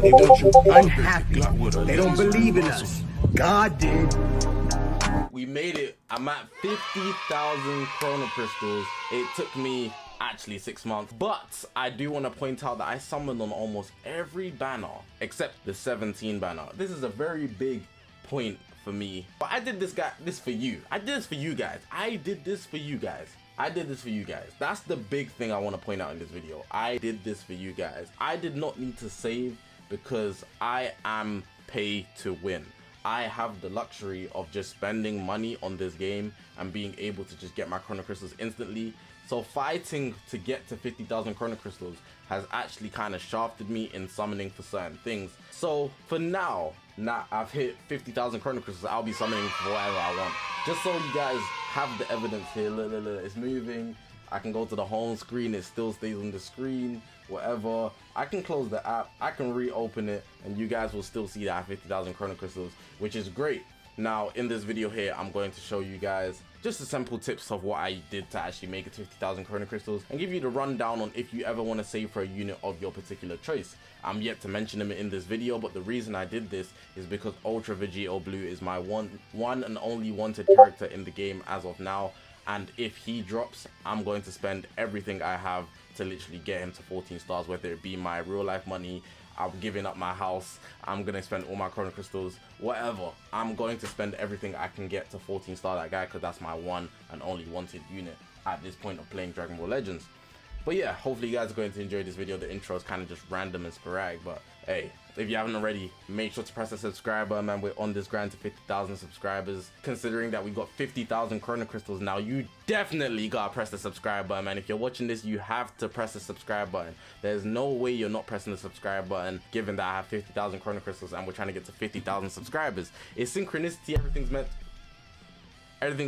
They want you unhappy. They don't believe in us. God did. We made it. I'm at 50,000 chrono crystals. It took me actually 6 months, but I do want to point out that I summoned on almost every banner except the 17 banner. This is a very big point for me, but I did this for you. I did this for you guys. I did this for you guys. I did this for you guys. That's the big thing I want to point out in this video. I did this for you guys. I did not need to save because I am pay to win. I have the luxury of just spending money on this game and being able to just get my chrono crystals instantly. So fighting to get to 50,000 chrono crystals has actually kind of shafted me in summoning for certain things. So for now I've hit 50,000 chrono crystals, I'll be summoning for whatever I want. Just so you guys have the evidence here. Look, it's moving. I can go to the home screen, it still stays on the screen, whatever. I can close the app, I can reopen it, and you guys will still see that I have 50,000 chrono crystals, which is great. Now, in this video here, I'm going to show you guys just the simple tips of what I did to actually make it to 50,000 chrono crystals and give you the rundown on if you ever want to save for a unit of your particular choice. I'm yet to mention them in this video, but the reason I did this is because Ultra VEGITO Blue is my one and only wanted character in the game as of now. And if he drops, I'm going to spend everything I have to literally get him to 14 stars, whether it be my real life money, I'm giving up my house, I'm going to spend all my chrono crystals, whatever. I'm going to spend everything I can get to 14 star that guy, because that's my one and only wanted unit at this point of playing Dragon Ball Legends. But yeah, hopefully you guys are going to enjoy this video. The intro is kind of just random and sporadic, but hey, if you haven't already, make sure to press the subscribe button, man. We're on this grind to 50,000 subscribers. Considering that we got 50,000 chrono crystals now, you definitely gotta press the subscribe button, man. If you're watching this, you have to press the subscribe button. There's no way you're not pressing the subscribe button, given that I have 50,000 chrono crystals and we're trying to get to 50,000 subscribers. It's synchronicity, everything's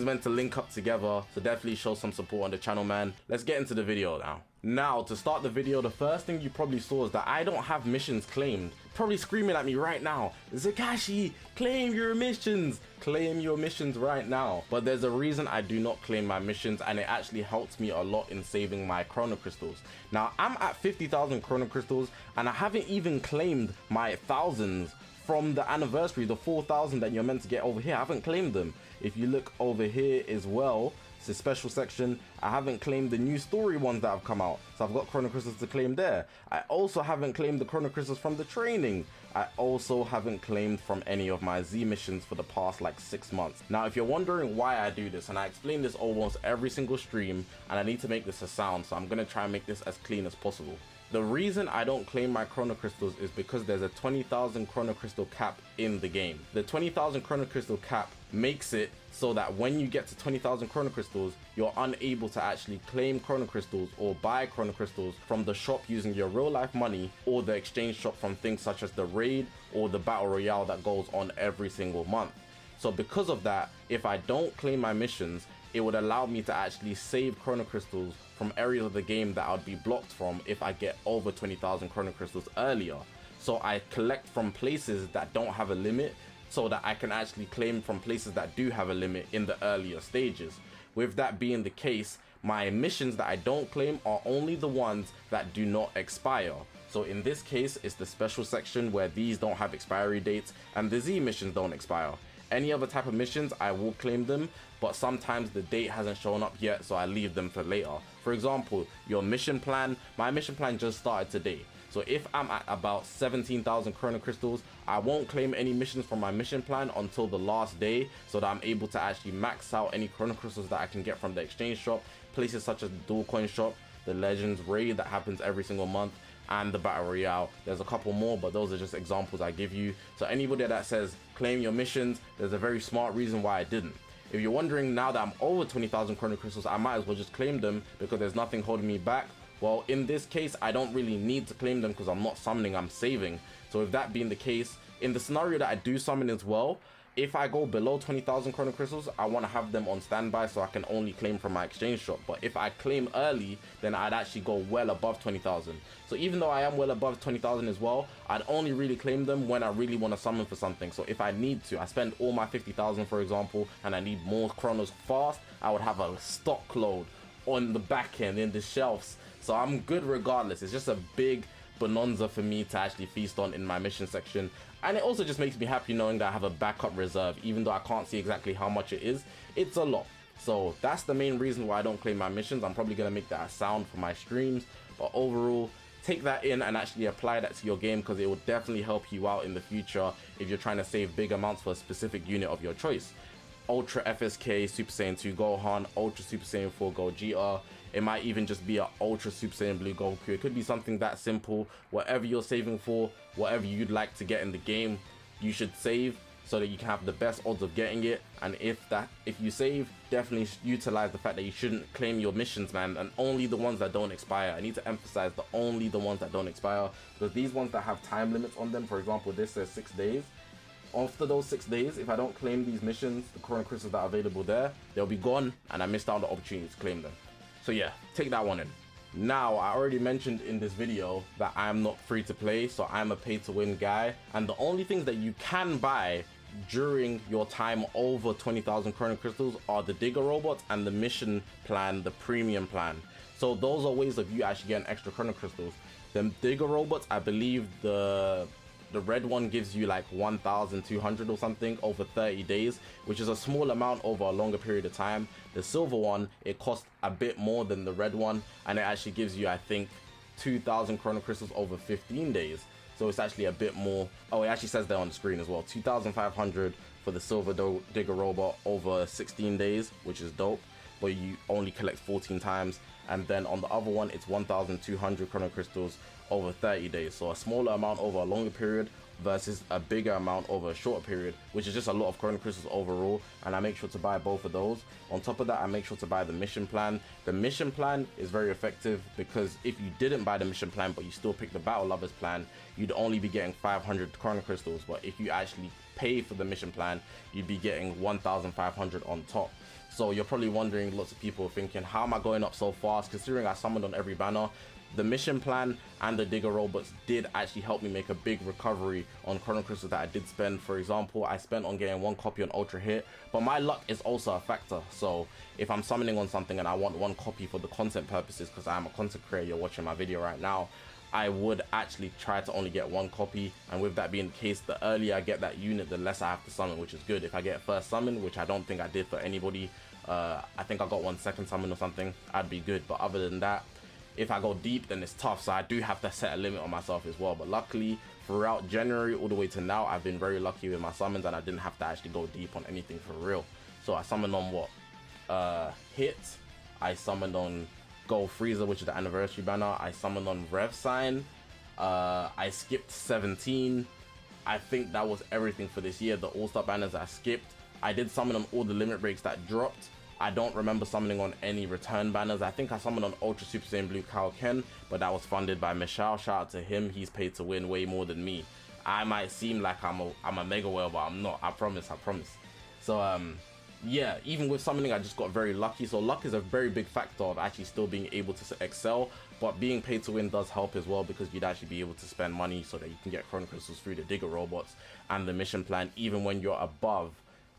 meant to link up together, so definitely show some support on the channel, man. Let's get into the video now. Now, to start the video, the first thing you probably saw is that I don't have missions claimed. Probably screaming at me right now, Zakashi, claim your missions! Claim your missions right now. But there's a reason I do not claim my missions, and it actually helps me a lot in saving my chrono crystals. Now, I'm at 50,000 chrono crystals, and I haven't even claimed my thousands from the anniversary, the 4,000 that you're meant to get over here. I haven't claimed them. If you look over here as well, it's a special section. I haven't claimed the new story ones that have come out, so I've got chrono crystals to claim there. I also haven't claimed the chrono crystals from the training. I also haven't claimed from any of my Z missions for the past like 6 months. Now, if you're wondering why I do this, and I explain this almost every single stream, and I need to make this a sound, so I'm gonna try and make this as clean as possible. The reason I don't claim my chrono crystals is because there's a 20,000 chrono crystal cap in the game. The 20,000 chrono crystal cap makes it so that when you get to 20,000 chrono crystals, you're unable to actually claim chrono crystals or buy chrono crystals from the shop using your real life money, or the exchange shop from things such as the raid or the battle royale that goes on every single month. So because of that, if I don't claim my missions, it would allow me to actually save chrono crystals from areas of the game that I'd be blocked from if I get over 20,000 chrono crystals earlier. So I collect from places that don't have a limit, so that I can actually claim from places that do have a limit in the earlier stages. With that being the case, my missions that I don't claim are only the ones that do not expire. So in this case, it's the special section where these don't have expiry dates and the Z missions don't expire. Any other type of missions, I will claim them, but sometimes the date hasn't shown up yet, so I leave them for later. For example, your mission plan, my mission plan just started today. So if I'm at about 17,000 chrono crystals, I won't claim any missions from my mission plan until the last day, so that I'm able to actually max out any chrono crystals that I can get from the exchange shop, places such as the dual coin shop, the Legends raid that happens every single month, and the battle royale. There's a couple more, but those are just examples I give you. So anybody that says claim your missions, there's a very smart reason why I didn't. If you're wondering, now that I'm over 20,000 chrono crystals, I might as well just claim them because there's nothing holding me back. Well, in this case, I don't really need to claim them because I'm not summoning, I'm saving. So with that being the case, in the scenario that I do summon as well, if I go below 20,000 chrono crystals, I want to have them on standby so I can only claim from my exchange shop. But if I claim early, then I'd actually go well above 20,000. So even though I am well above 20,000 as well, I'd only really claim them when I really want to summon for something. So if I need to, I spend all my 50,000 for example, and I need more chronos fast, I would have a stock load on the back end in the shelves. So I'm good regardless. It's just a big bonanza for me to actually feast on in my mission section. And it also just makes me happy knowing that I have a backup reserve. Even though I can't see exactly how much it is, it's a lot. So that's the main reason why I don't claim my missions. I'm probably going to make that a sound for my streams, but overall, take that in and actually apply that to your game, because it will definitely help you out in the future if you're trying to save big amounts for a specific unit of your choice. Ultra FSK Super Saiyan 2 Gohan, Ultra Super Saiyan 4 Gogeta. It might even just be an Ultra Super Saiyan Blue Goku. It could be something that simple. Whatever you're saving for, whatever you'd like to get in the game, you should save so that you can have the best odds of getting it. And if you save, definitely utilize the fact that you shouldn't claim your missions, man, and only the ones that don't expire. I need to emphasize only the ones that don't expire, because these ones that have time limits on them, for example, this says 6 days. After those 6 days, if I don't claim these missions, the chrono crystals that are available there, they'll be gone, and I missed out on the opportunity to claim them. So yeah, take that one in. Now, I already mentioned in this video that I'm not free to play, so I'm a pay to win guy, and the only things that you can buy during your time over 20,000 chrono crystals are the digger robots and the mission plan, the premium plan. So those are ways of you actually getting extra chrono crystals. The digger robots, I believe the red one gives you like 1,200 or something over 30 days, which is a small amount over a longer period of time. The silver one, it costs a bit more than the red one, and it actually gives you, I think, 2,000 chrono crystals over 15 days. So it's actually a bit more. Oh, it actually says there on the screen as well. 2,500 for the silver digger robot over 16 days, which is dope, but you only collect 14 times. And then on the other one, it's 1,200 chrono crystals over 30 days. So a smaller amount over a longer period versus a bigger amount over a shorter period, which is just a lot of chrono crystals overall. And I make sure to buy both of those. On top of that, I make sure to buy the mission plan. The mission plan is very effective, because if you didn't buy the mission plan but you still pick the battle lovers plan, you'd only be getting 500 chrono crystals. But if you actually pay for the mission plan, you'd be getting 1,500 on top. So you're probably wondering, lots of people are thinking, how am I going up so fast, considering I summoned on every banner? The mission plan and the digger robots did actually help me make a big recovery on chrono crystals that I did spend. For example, I spent on getting 1 copy on ultra hit, but my luck is also a factor. So if I'm summoning on something and I want 1 copy for the content purposes, because I'm a content creator, you're watching my video right now, I would actually try to only get 1 copy. And with that being the case, the earlier I get that unit, the less I have to summon, which is good. If I get first summon, which I don't think I did for anybody, I think I got 1 second summon or something, I'd be good. But other than that, if I go deep, then it's tough. So I do have to set a limit on myself as well. But luckily, throughout January all the way to now, I've been very lucky with my summons, and I didn't have to actually go deep on anything for real. So I summoned on what? Hit. I summoned on Gold Freezer, which is the anniversary banner. I summoned on Rev Sign. I skipped 17. I think that was everything for this year. The all-star banners I skipped. I did summon on all the limit breaks that dropped. I don't remember summoning on any return banners. I think I summoned on Ultra Super Saiyan Blue Kaioken, but that was funded by Michelle. Shout out to him. He's paid to win way more than me. I might seem like I'm a mega whale, but I'm not. I promise. So yeah, even with summoning, I just got very lucky. So luck is a very big factor of actually still being able to excel, but being paid to win does help as well, because you'd actually be able to spend money so that you can get chrono crystals through the digger robots and the mission plan, even when you're above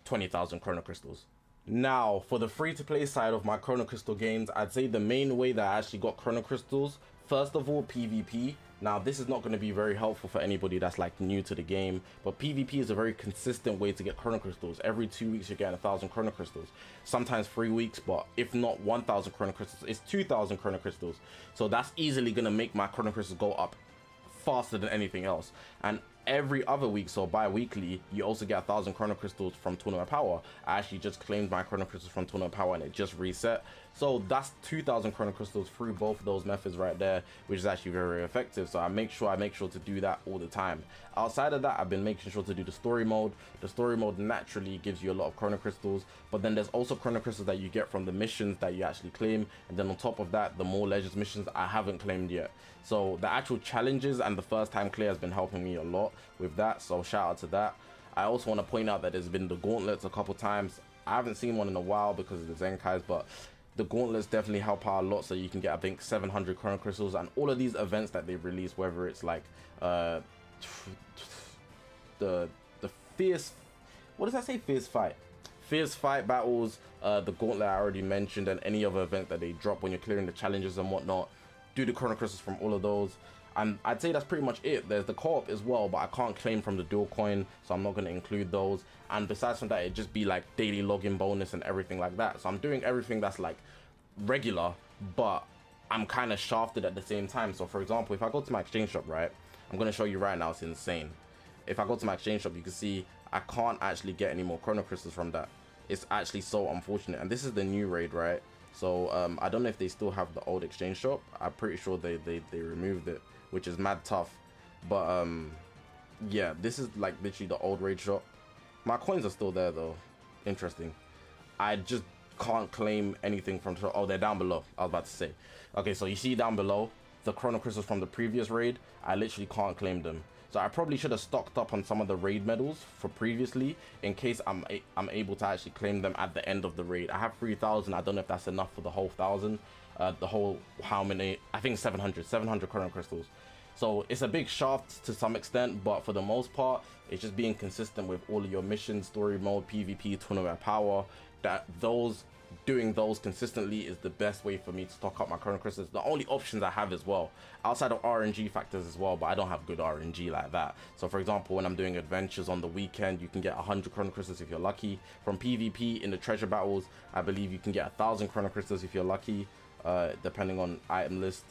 20,000 chrono crystals. Now, for the free-to-play side of my chrono crystal games, I'd say the main way that I actually got chrono crystals, first of all, PvP. Now, this is not going to be very helpful for anybody that's like new to the game, but PvP is a very consistent way to get chrono crystals. Every 2 weeks, you're getting 1,000 chrono crystals. Sometimes 3 weeks, but if not 1,000 chrono crystals, it's 2,000 chrono crystals. So that's easily going to make my chrono crystals go up faster than anything else. And every other week, so bi-weekly, you also get 1,000 chrono crystals from Tournament Power. I actually just claimed my chrono crystals from Tournament Power and it just reset. So that's 2,000 chrono crystals through both of those methods right there, which is actually very effective. So I make sure to do that all the time. Outside of that, I've been making sure to do the story mode. The story mode naturally gives you a lot of chrono crystals, but then there's also chrono crystals that you get from the missions that you actually claim. And then on top of that, the more legends missions I haven't claimed yet. So the actual challenges and the first time clear has been helping me a lot with that. So shout out to that. I also want to point out that there's been the gauntlets a couple times. I haven't seen one in a while because of the Zenkais, but the gauntlets definitely help out a lot. So you can get, I think, 700 chrono crystals, and all of these events that they've released, whether it's like the fierce, what does that say? Fierce fight battles, the gauntlet I already mentioned, and any other event that they drop when you're clearing the challenges and whatnot. Do the chrono crystals from all of those. And I'd say that's pretty much it. There's the co-op as well, but I can't claim from the dual coin, so I'm not going to include those. And besides from that, it'd just be like daily login bonus and everything like that. So I'm doing everything that's like regular, but I'm kind of shafted at the same time. So for example, if I go to my exchange shop, right, I'm going to show you right now, it's insane. If I go to my exchange shop, you can see I can't actually get any more chrono crystals from that. It's actually so unfortunate. And this is the new raid, right? So I don't know if they still have the old exchange shop. I'm pretty sure they removed it, which is mad tough. But yeah, this is like literally the old raid shop. My coins are still there though. Interesting. I just can't claim anything from, oh, they're down below. I was about to say. Okay, so you see down below the chrono crystals from the previous raid. I literally can't claim them. So I probably should have stocked up on some of the raid medals for previously, in case I'm able to actually claim them at the end of the raid. I have 3,000. I don't know if that's enough for the whole 1,000. The whole, how many? I think 700 chrono crystals. So it's a big shaft to some extent, but for the most part, it's just being consistent with all of your missions, story mode, PvP, tournament power. Doing those consistently is the best way for me to stock up my chrono crystals. The only options I have as well, outside of RNG factors as well, but I don't have good RNG like that. So for example, when I'm doing adventures on the weekend, you can get 100 chrono crystals if you're lucky. From PvP in the treasure battles, I believe you can get 1,000 chrono crystals if you're lucky, depending on item list.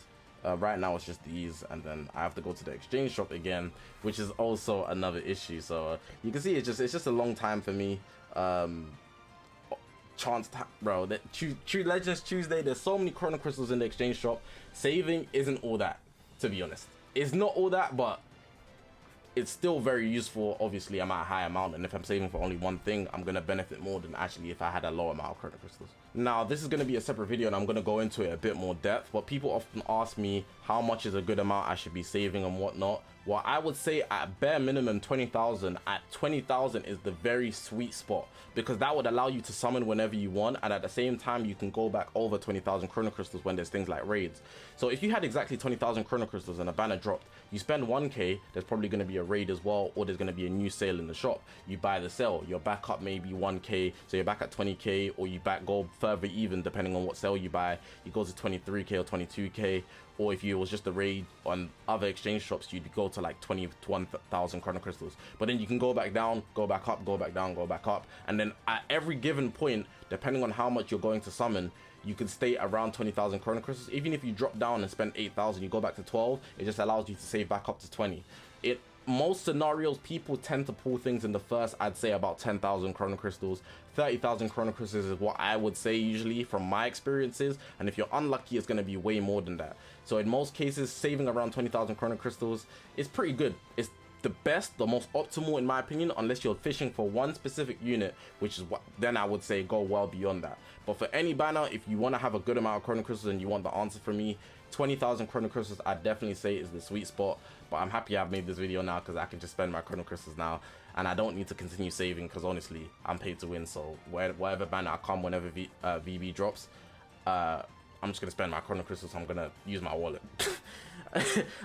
Right now it's just these, and then I have to go to the exchange shop again, which is also another issue. So you can see it's just a long time for me. Bro, that Legends Tuesday, there's so many chrono crystals in the exchange shop. Saving isn't all that, to be honest. It's not all that, but it's still very useful. Obviously, I'm at a high amount, and if I'm saving for only one thing, I'm gonna benefit more than actually if I had a low amount of chrono crystals. Now, this is gonna be a separate video, and I'm gonna go into it a bit more depth, but people often ask me how much is a good amount I should be saving and whatnot. Well, I would say at bare minimum 20,000. At 20,000 is the very sweet spot, because that would allow you to summon whenever you want, and at the same time you can go back over 20,000 chrono crystals when there's things like raids. So if you had exactly 20,000 chrono crystals and a banner dropped, you spend 1k, there's probably going to be a raid as well, or there's going to be a new sale in the shop. You buy the sale, you're back up maybe 1k, so you're back at 20k, or you go further even depending on what sale you buy. You go to 23k or 22k, or if you was just a raid on other exchange shops, you'd go to like 21,000 chrono crystals. But then you can go back down, go back up, go back down, go back up, and then at every given point, depending on how much you're going to summon, you can stay around 20,000 chrono crystals. Even if you drop down and spend 8,000, you go back to 12, it just allows you to save back up to 20. Most scenarios, people tend to pull things in the first, I'd say about 10,000 chrono crystals. 30,000 chrono crystals is what I would say usually from my experiences, and if you're unlucky, it's going to be way more than that. So in most cases, saving around 20,000 chrono crystals is pretty good. It's the best, the most optimal in my opinion, unless you're fishing for one specific unit, which is what then I would say go well beyond that. But for any banner, if you want to have a good amount of chrono crystals and you want the answer from me, 20,000 chrono crystals I definitely say is the sweet spot. But I'm happy I've made this video now, because I can just spend my chrono crystals now, and I don't need to continue saving, because honestly I'm paid to win. So whatever banner I come, whenever VB drops, I'm just gonna spend my chrono crystals. I'm gonna use my wallet.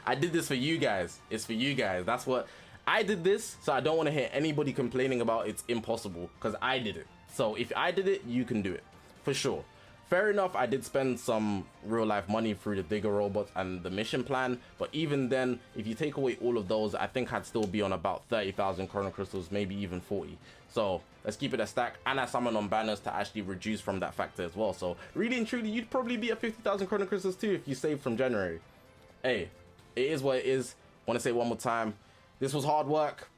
I did this for you guys. It's for you guys. That's what I did this, so I don't want to hear anybody complaining about it's impossible, because I did it. So if I did it, you can do it for sure. Fair enough, I did spend some real life money through the digger robots and the mission plan, but even then, if you take away all of those, I think I'd still be on about 30,000 chrono crystals, maybe even 40. So let's keep it a stack, and I summon on banners to actually reduce from that factor as well. So really and truly, you'd probably be at 50,000 chrono crystals too if you saved from January. Hey, it is what it is. Want to say one more time, this was hard work,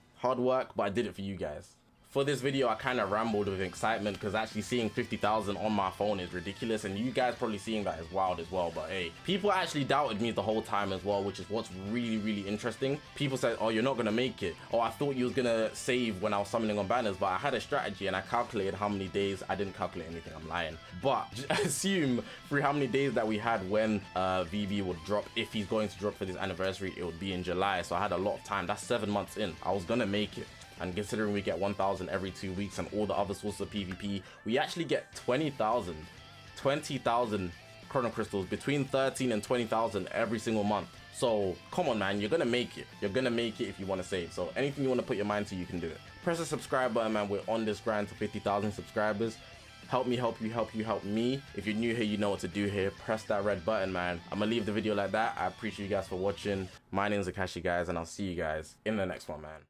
but I did it for you guys. For this video, I kind of rambled with excitement, because actually seeing 50,000 on my phone is ridiculous, and you guys probably seeing that is wild as well. But hey, people actually doubted me the whole time as well, which is what's really, really interesting. People said, oh, you're not gonna make it. Oh, I thought you was gonna save when I was summoning on banners, but I had a strategy and I calculated how many days. I didn't calculate anything, I'm lying. But assume through how many days that we had when VB would drop. If he's going to drop for this anniversary, it would be in July, so I had a lot of time. That's 7 months in. I was gonna make it. And considering we get 1,000 every 2 weeks and all the other sources of PvP, we actually get 20,000 chrono crystals, between 13 and 20,000 every single month. So come on, man, you're gonna make it. You're gonna make it if you want to save. So anything you want to put your mind to, you can do it. Press the subscribe button, man. We're on this grind to 50,000 subscribers. Help me help you, help you help me. If you're new here, you know what to do here. Press that red button, man. I'm gonna leave the video like that. I appreciate you guys for watching. My name is Zakashi, guys, and I'll see you guys in the next one, man.